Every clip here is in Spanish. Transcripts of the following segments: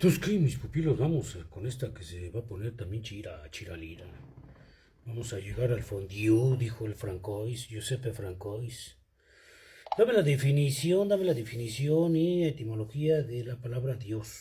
Entonces, ¿qué, mis pupilos? Vamos con esta que se va a poner también chiralira. Vamos a llegar al fondue, dijo el Francois, Giuseppe Francois. Dame la definición y etimología de la palabra Dios.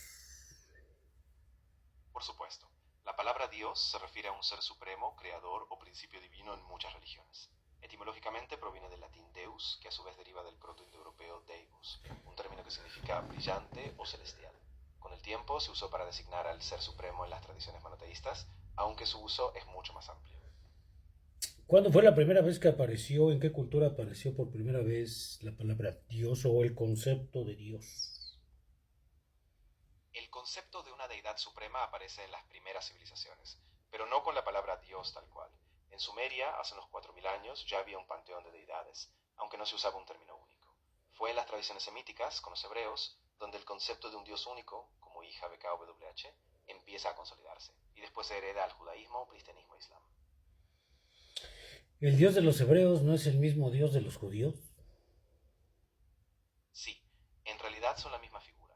Por supuesto, la palabra Dios se refiere a un ser supremo, creador o principio divino en muchas religiones. Etimológicamente proviene del latín deus, que a su vez deriva del protoindoeuropeo deibus, un término que significa brillante o celestial. Con el tiempo se usó para designar al ser supremo en las tradiciones monoteístas, aunque su uso es mucho más amplio. ¿Cuándo fue la primera vez que apareció, en qué cultura apareció por primera vez la palabra Dios o el concepto de Dios? El concepto de una deidad suprema aparece en las primeras civilizaciones, pero no con la palabra Dios tal cual. En Sumeria, hace unos 4000 años, ya había un panteón de deidades, aunque no se usaba un término único. Fue en las tradiciones semíticas, con los hebreos, donde el concepto de un Dios único, como IJBKWH, empieza a consolidarse, y después se hereda al judaísmo, cristianismo e islam. ¿El Dios de los hebreos no es el mismo Dios de los judíos? Sí, en realidad son la misma figura.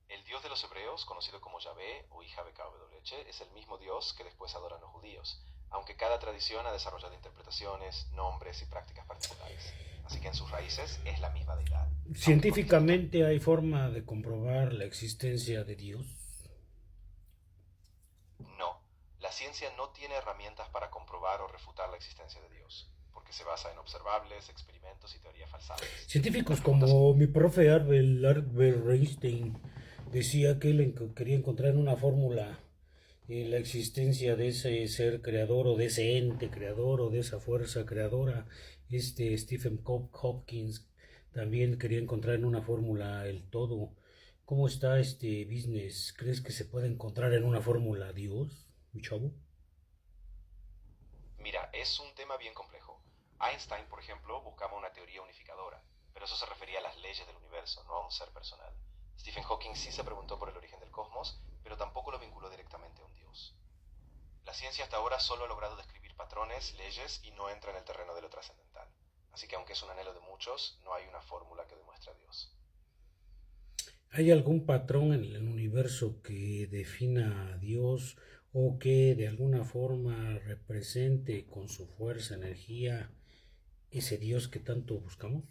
El Dios de los hebreos, conocido como Yahvé o IJBKWH, es el mismo Dios que después adoran los judíos, aunque cada tradición ha desarrollado interpretaciones, nombres y prácticas particulares. Así que en sus raíces es la misma deidad, aunque con distintos Científicamente hay forma de comprobar la existencia de Dios. no. La ciencia no tiene herramientas para comprobar o refutar la existencia de Dios, porque se basa en observables, experimentos y teorías falsables. La Científicos pregunta como mi profe Albert Einstein decía que él quería encontrar en una fórmula la existencia de ese ser creador o de ese ente creador o de esa fuerza creadora. Stephen Hopkins también quería encontrar en una fórmula el todo. ¿Cómo está este business? ¿Crees que se puede encontrar en una fórmula Dios, mi chavo? Mira, es un tema bien complejo. Einstein, por ejemplo, buscaba una teoría unificadora, pero eso se refería a las leyes del universo, no a un ser personal. Stephen Hawking sí se preguntó por el origen del cosmos, pero tampoco lo vinculó directamente a un dios. La ciencia hasta ahora solo ha logrado describir patrones, leyes y no entra en el terreno de lo trascendental. Así que aunque es un anhelo de muchos, no hay una fórmula que demuestre a Dios. ¿Hay algún patrón en el universo que defina a Dios o que de alguna forma represente con su fuerza, energía, ese Dios que tanto buscamos?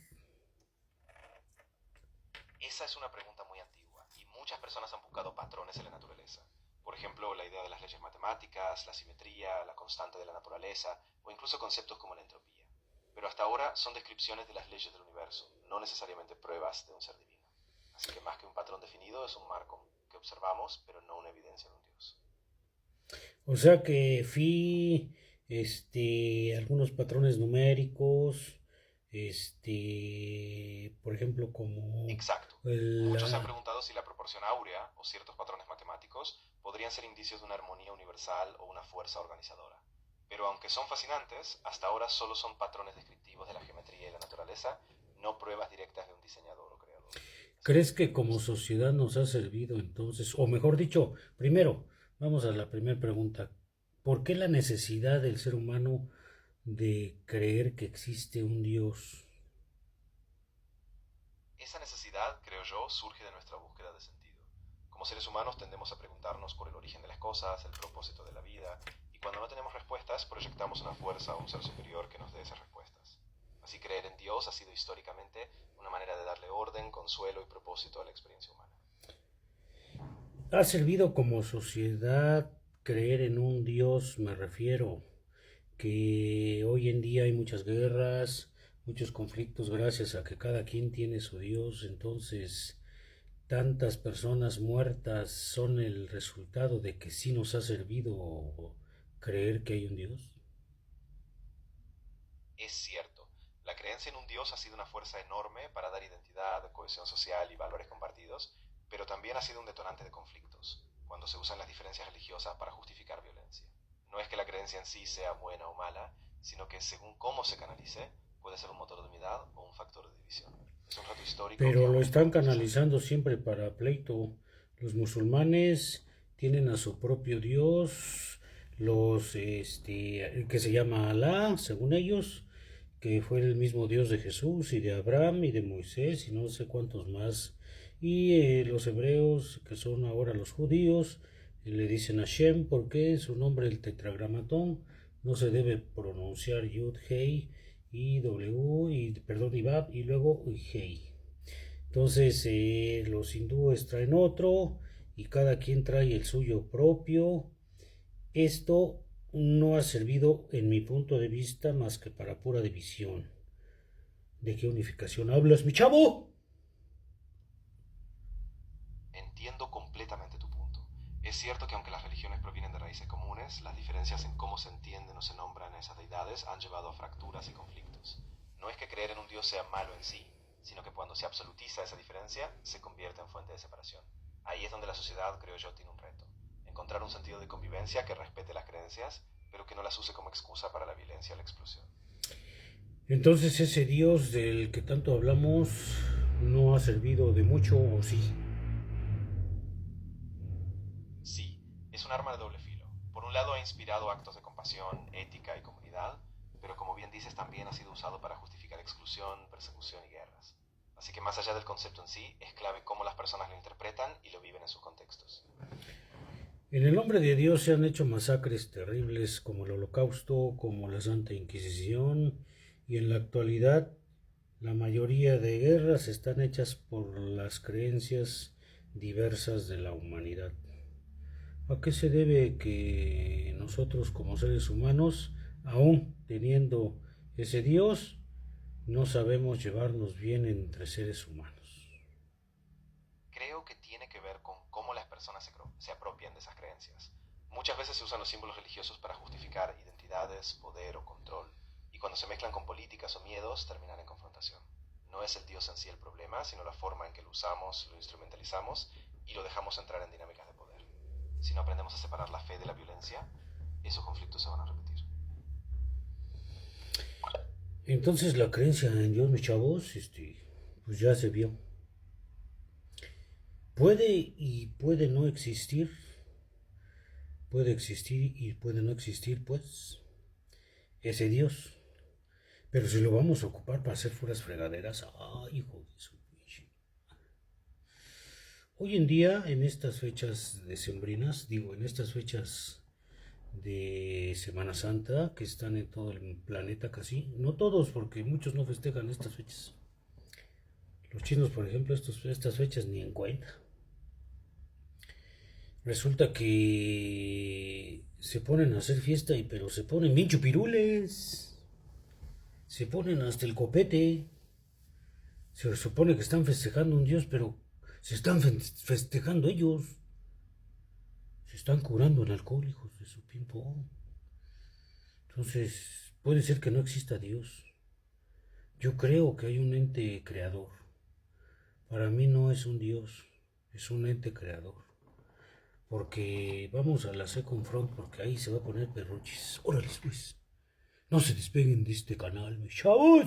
Esa es una pregunta muy antigua y muchas personas han buscado patrones en la naturaleza. Por ejemplo, la idea de las leyes matemáticas, la simetría, la constante de la naturaleza o incluso conceptos como la entropía. Pero hasta ahora son descripciones de las leyes del universo, no necesariamente pruebas de un ser divino. Así que más que un patrón definido es un marco que observamos, pero no una evidencia de un Dios. O sea que algunos patrones numéricos, por ejemplo, como Exacto. el, Muchos se han preguntado si la proporción áurea o ciertos patrones matemáticos podrían ser indicios de una armonía universal o una fuerza organizadora. Pero aunque son fascinantes, hasta ahora solo son patrones descriptivos de la geometría y la naturaleza, no pruebas directas de un diseñador o creador. Así que ¿crees es muy que como curioso. sociedad nos ha servido entonces, o mejor dicho, primero, vamos a la primera pregunta, ¿por qué la necesidad del ser humano de creer que existe un Dios? Esa necesidad, creo yo, surge de nuestra búsqueda de sentido. Como seres humanos tendemos a preguntarnos por el origen de las cosas, el propósito de la vida, y cuando no tenemos respuestas proyectamos una fuerza o un ser superior que nos dé esas respuestas. Así creer en Dios ha sido históricamente una manera de darle orden, consuelo y propósito a la experiencia humana. ¿Ha servido como sociedad creer en un Dios? Me refiero que hoy en día hay muchas guerras, muchos conflictos gracias a que cada quien tiene su Dios, entonces tantas personas muertas son el resultado de que sí nos ha servido creer que hay un Dios. Es cierto, la creencia en un Dios ha sido una fuerza enorme para dar identidad, cohesión social y valores compartidos, pero también ha sido un detonante de conflictos, cuando se usan las diferencias religiosas para justificar violencia. No es que la creencia en sí sea buena o mala, sino que según cómo se canalice, puede ser un motor de unidad o un factor de división. Es un reto histórico que Pero lo aún están estamos procesando. canalizando siempre para pleito. Los musulmanes tienen a su propio Dios, que se llama Alá, según ellos, que fue el mismo Dios de Jesús y de Abraham y de Moisés y no sé cuántos más. Y los hebreos, que son ahora los judíos, le dicen Hashem porque su nombre, el tetragramatón, no se debe pronunciar Yud, Hei y W, y, perdón, y Bab, y luego Hei. Entonces los hindúes traen otro y cada quien trae el suyo propio. Esto no ha servido, en mi punto de vista, más que para pura división. ¿De qué unificación hablas, mi chavo? Entiendo completamente tu punto. Es cierto que aunque las religiones provienen de raíces comunes, las diferencias en cómo se entienden o se nombran a esas deidades han llevado a fracturas y conflictos. No es que creer en un Dios sea malo en sí, sino que cuando se absolutiza esa diferencia, se convierte en fuente de separación. Ahí es donde la sociedad, creo yo, tiene un reto. Encontrar un sentido de convivencia que respete las creencias, pero que no las use como excusa para la violencia o la explosión. Entonces ese Dios del que tanto hablamos no ha servido de mucho, ¿o sí? Sí, es un arma de doble filo. Por un lado ha inspirado actos de compasión, ética y comunidad, pero como bien dices también ha sido usado para justificar exclusión, persecución y guerras. Así que más allá del concepto en sí, es clave cómo las personas lo interpretan y lo viven en sus contextos. En el nombre de Dios se han hecho masacres terribles como el Holocausto, como la Santa Inquisición, y en la actualidad la mayoría de guerras están hechas por las creencias diversas de la humanidad. ¿A qué se debe que nosotros como seres humanos, aún teniendo ese Dios, no sabemos llevarnos bien entre seres humanos? Creo que tiene que ver con cómo las personas se apropian de esas creencias. Muchas veces se usan los símbolos religiosos para justificar identidades, poder o control, y cuando se mezclan con políticas o miedos terminan en confrontación. No es el Dios en sí el problema, sino la forma en que lo usamos, lo instrumentalizamos y lo dejamos entrar en dinámicas de poder. Si no aprendemos a separar la fe de la violencia, esos conflictos se van a repetir. Entonces la creencia en Dios, mis chavos, pues ya se vio. Puede y puede no existir, puede existir y puede no existir, pues, ese Dios. Pero si lo vamos a ocupar para hacer puras fregaderas, ¡ay, hijo de su pinche! Hoy en día, en estas fechas decembrinas, digo, en estas fechas de Semana Santa, que están en todo el planeta casi, no todos, porque muchos no festejan estas fechas. Los chinos, por ejemplo, estas fechas ni en cuenta. Resulta que se ponen a hacer fiesta, pero se ponen bien chupirules. Se ponen hasta el copete. Se supone que están festejando un dios, pero se están festejando ellos. Se están curando en alcohol, hijos de su ping-pong. Entonces, puede ser que no exista Dios. Yo creo que hay un ente creador. Para mí no es un Dios, es un ente creador. Porque vamos a la Second Front, porque ahí se va a poner perruchis. Órale, pues. No se despeguen de este canal, mis chavos.